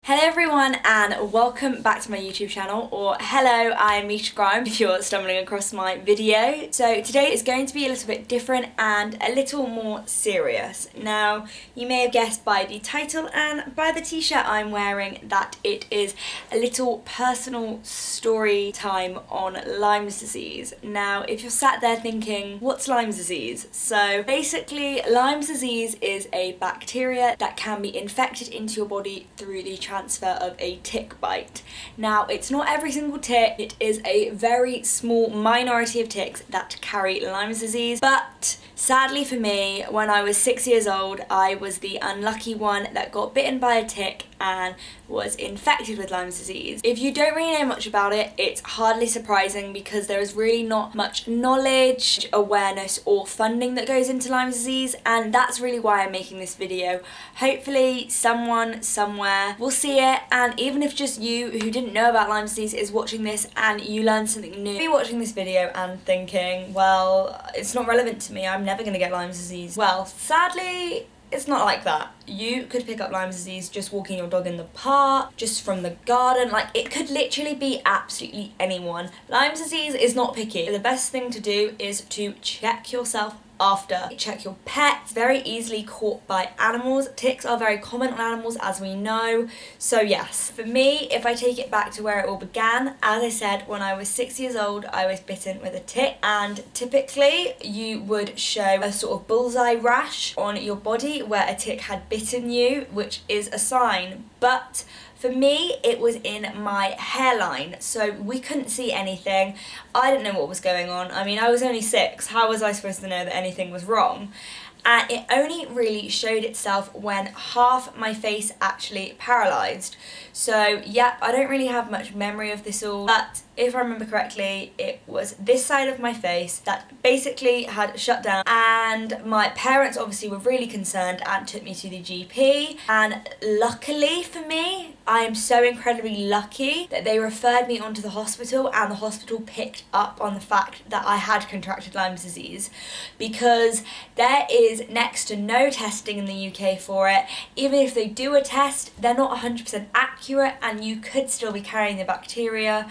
Hello everyone and welcome back to my YouTube channel, or hello, I'm Misha Grime if you're stumbling across my video. So today is going to be a little bit different and a little more serious. Now, you may have guessed by the title and by the t-shirt I'm wearing that it is a little personal story time on Lyme's disease. Now, if you're sat there thinking, what's Lyme's disease? So basically, Lyme's disease is a bacteria that can be infected into your body through the transfer of a tick bite. Now, it's not every single tick, it is a very small minority of ticks that carry Lyme's disease, but sadly for me, when I was 6 years old, I was the unlucky one that got bitten by a tick and was infected with Lyme's disease. If you don't really know much about it, it's hardly surprising because there is really not much knowledge, awareness or funding that goes into Lyme's disease, and that's really why I'm making this video. Hopefully someone somewhere will see it, and even if just you who didn't know about Lyme's disease is watching this and you learn something new, be watching this video and thinking, well, it's not relevant to me, I'm never going to get Lyme's disease. Well, sadly, it's not like that. You could pick up Lyme's disease just walking your dog in the park, just from the garden, like it could literally be absolutely anyone. Lyme's disease is not picky. The best thing to do is to check yourself after. Check your pets, very easily caught by animals. Ticks are very common on animals, as we know. So yes, for me, if I take it back to where it all began, as I said, when I was 6 years old, I was bitten with a tick, and typically you would show a sort of bullseye rash on your body where a tick had bitten you, which is a sign. But for me, it was in my hairline, so we couldn't see anything. I didn't know what was going on. I mean, I was only 6. How was I supposed to know that anything was wrong? And it only really showed itself when half my face actually paralysed. So yeah, I don't really have much memory of this all, but if I remember correctly, it was this side of my face that basically had shut down, and my parents obviously were really concerned and took me to the GP, and luckily for me, I am so incredibly lucky that they referred me onto the hospital, and the hospital picked up on the fact that I had contracted Lyme's disease, because there is next to no testing in the UK for it. Even if they do a test, they're not 100% accurate and you could still be carrying the bacteria.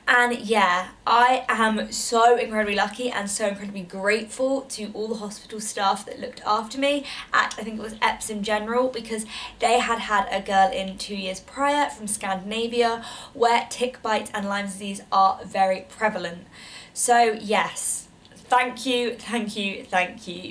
And yeah, I am so incredibly lucky and so incredibly grateful to all the hospital staff that looked after me at, I think it was Epsom General, because they had had a girl in 2 years prior from Scandinavia where tick bites and Lyme's disease are very prevalent. So yes, thank you.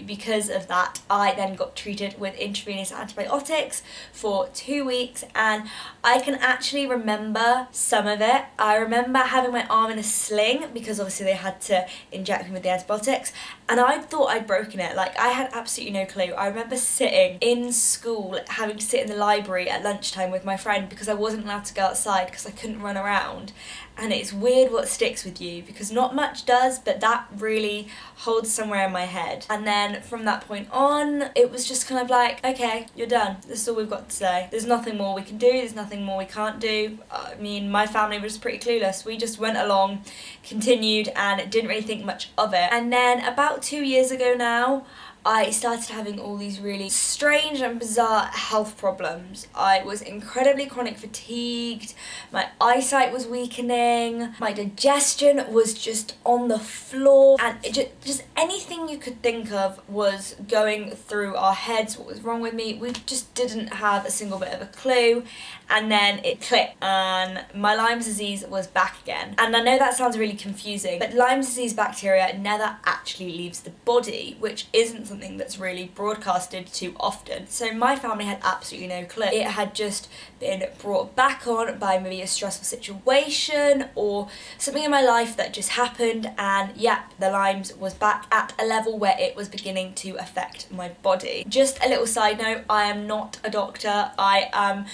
Because of that, I then got treated with intravenous antibiotics for 2 weeks, and I can actually remember some of it. I remember having my arm in a sling because obviously they had to inject me with the antibiotics, and I thought I'd broken it. Like, I had absolutely no clue. I remember sitting in school, having to sit in the library at lunchtime with my friend because I wasn't allowed to go outside because I couldn't run around. And it's weird what sticks with you, because not much does, but that really holds somewhere in my head. And then from that point on, it was just kind of like, okay, you're done. This is all we've got to say. There's nothing more we can do, there's nothing more we can't do. I mean, my family was pretty clueless. We just went along, continued, and didn't really think much of it. And then about 2 years ago now, I started having all these really strange and bizarre health problems. I was incredibly chronic fatigued, my eyesight was weakening, my digestion was just on the floor, and just anything you could think of was going through our heads. What was wrong with me? We just didn't have a single bit of a clue, and then it clicked and my Lyme's disease was back again. And I know that sounds really confusing, but Lyme's disease bacteria never actually leaves the body, which isn't something that's really broadcasted too often. So my family had absolutely no clue. It had just been brought back on by maybe a stressful situation or something in my life that just happened, and yeah, the Lyme's was back at a level where it was beginning to affect my body. Just a little side note, I am not a doctor, I am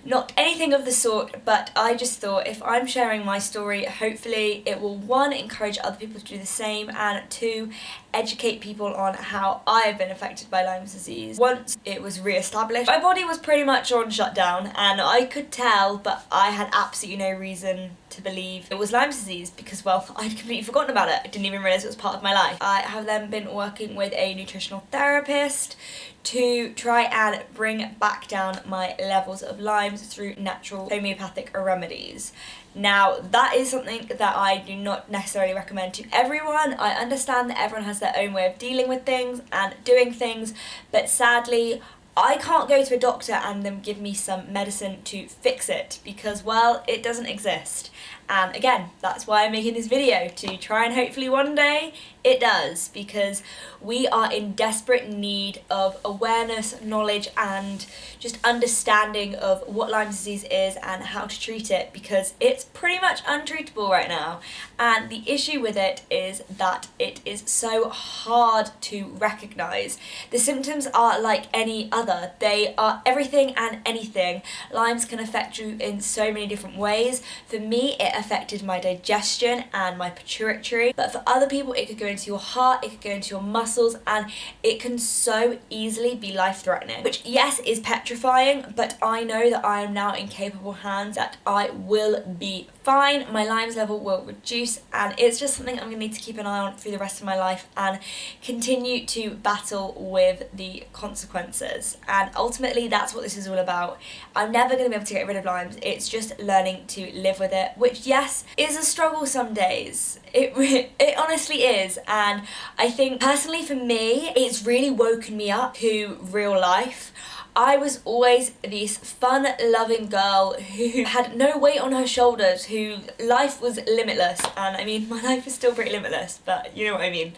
not anything of the sort, but I just thought if I'm sharing my story, hopefully it will, one, encourage other people to do the same, and two, educate people on how I have been affected by Lyme disease. Once it was re-established, my body was pretty much on shutdown, and I could tell, but I had absolutely no reason to believe it was Lyme disease because, well, I'd completely forgotten about it. I didn't even realise it was part of my life. I have then been working with a nutritional therapist to try and bring back down my levels of Lyme through natural homeopathic remedies. Now, that is something that I do not necessarily recommend to everyone. I understand that everyone has their own way of dealing with things and doing things, but sadly, I can't go to a doctor and them give me some medicine to fix it because, well, it doesn't exist. And again, that's why I'm making this video, to try and hopefully one day it does, because we are in desperate need of awareness, knowledge, and just understanding of what Lyme disease is and how to treat it, because it's pretty much untreatable right now. And the issue with it is that it is so hard to recognise. The symptoms are like any other. They are everything and anything. Lyme's can affect you in so many different ways. For me, it affected my digestion and my pituitary, but for other people it could go into your heart, it could go into your muscles, and it can so easily be life-threatening, which yes is petrifying, but I know that I am now in capable hands, that I will be fine, my Lyme's level will reduce, and it's just something I'm going to need to keep an eye on through the rest of my life and continue to battle with the consequences. And ultimately that's what this is all about. I'm never going to be able to get rid of Lyme's, it's just learning to live with it, which yes is a struggle some days. It honestly is, and I think personally for me it's really woken me up to real life. I was always this fun-loving girl who had no weight on her shoulders, who life was limitless, and I mean my life is still pretty limitless, but you know what I mean.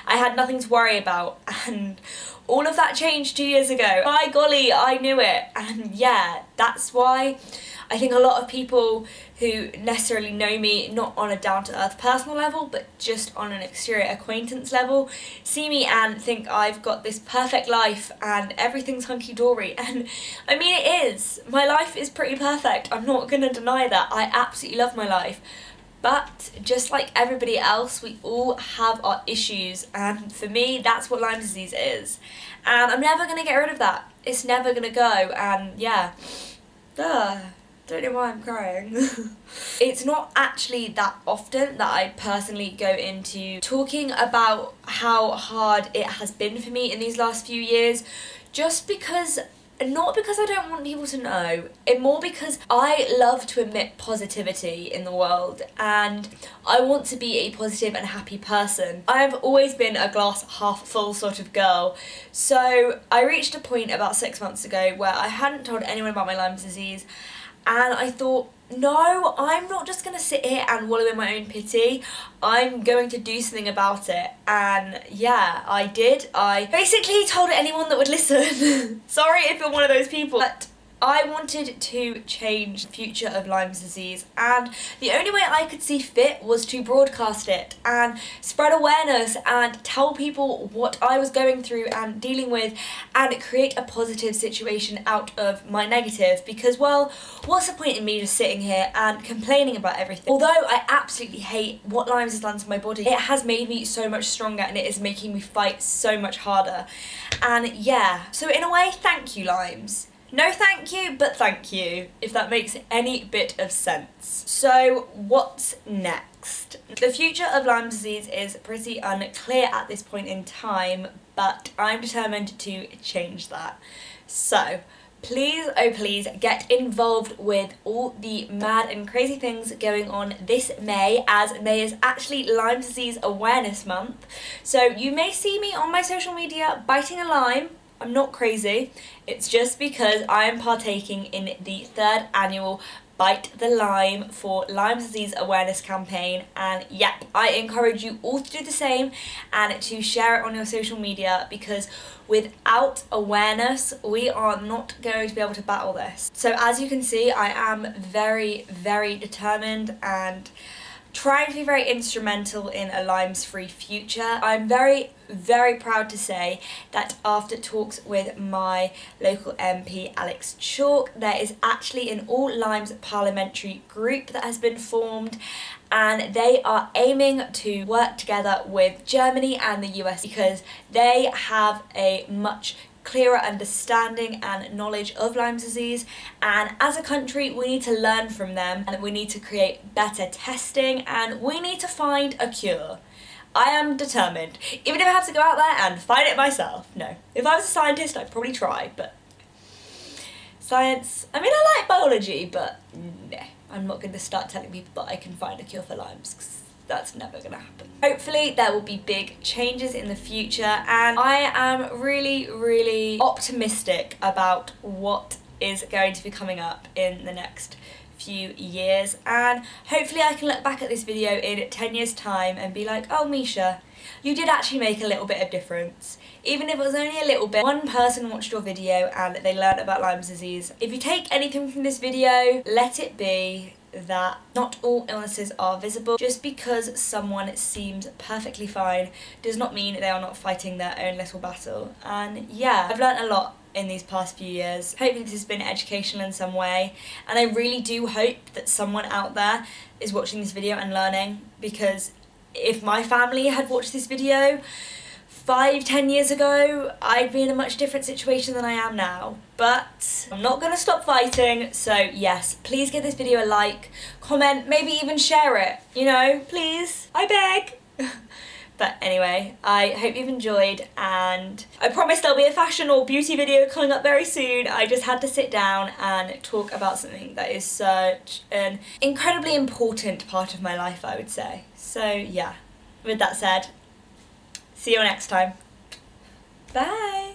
I had nothing to worry about, and all of that changed 2 years ago. By golly, I knew it, and yeah, that's why I think a lot of people who necessarily know me, not on a down-to-earth personal level, but just on an exterior acquaintance level, see me and think I've got this perfect life and everything's hunky-dory. And I mean it is. My life is pretty perfect. I'm not gonna deny that. I absolutely love my life. But just like everybody else, we all have our issues, and for me that's what Lyme disease is. And I'm never gonna get rid of that. It's never gonna go, and yeah. Don't know why I'm crying. It's not actually that often that I personally go into talking about how hard it has been for me in these last few years, just because, not because I don't want people to know, and more because I love to emit positivity in the world and I want to be a positive and happy person. I've always been a glass half full sort of girl, so I reached a point about 6 months ago where I hadn't told anyone about my Lyme disease, and I thought, no, I'm not just going to sit here and wallow in my own pity. I'm going to do something about it. And yeah, I did. I basically told anyone that would listen. Sorry if you're one of those people. But I wanted to change the future of Lyme disease, and the only way I could see fit was to broadcast it and spread awareness and tell people what I was going through and dealing with, and create a positive situation out of my negative, because, well, what's the point in me just sitting here and complaining about everything? Although I absolutely hate what Lyme has done to my body, it has made me so much stronger and it is making me fight so much harder. And yeah, so in a way, thank you, Lymes. No thank you, but thank you, if that makes any bit of sense. So what's next? The future of Lyme disease is pretty unclear at this point in time, but I'm determined to change that. So please, oh please, get involved with all the mad and crazy things going on this May, as May is actually Lyme Disease Awareness Month. So you may see me on my social media biting a lime. I'm not crazy, it's just because I am partaking in the 3rd annual Bite the Lyme for Lyme Disease Awareness campaign, and yep, I encourage you all to do the same and to share it on your social media, because without awareness we are not going to be able to battle this. So as you can see, I am very, very determined and trying to be very instrumental in a Lyme's-free future. I'm very, very proud to say that after talks with my local MP Alex Chalk, there is actually an all Lyme's parliamentary group that has been formed, and they are aiming to work together with Germany and the US because they have a much clearer understanding and knowledge of Lyme disease, and as a country we need to learn from them, and we need to create better testing, and we need to find a cure. I am determined, even if I have to go out there and find it myself. No, if I was a scientist I'd probably try, but science, I mean, I like biology, but no, I'm not going to start telling people that I can find a cure for Lyme's, because that's never going to happen. Hopefully there will be big changes in the future, and I am really, really optimistic about what is going to be coming up in the next few years, and hopefully I can look back at this video in 10 years time and be like, oh Misha, you did actually make a little bit of difference. Even if it was only a little bit, one person watched your video and they learned about Lyme's disease. If you take anything from this video, let it be that not all illnesses are visible. Just because someone seems perfectly fine does not mean they are not fighting their own little battle. And yeah, I've learnt a lot in these past few years. Hopefully this has been educational in some way, and I really do hope that someone out there is watching this video and learning, because if my family had watched this video 5-10 years ago, I'd be in a much different situation than I am now. But I'm not going to stop fighting, so yes, please give this video a like, comment, maybe even share it, you know, please, I beg. But anyway, I hope you've enjoyed, and I promise there'll be a fashion or beauty video coming up very soon. I just had to sit down and talk about something that is such an incredibly important part of my life, I would say. So yeah, with that said, see you next time. Bye!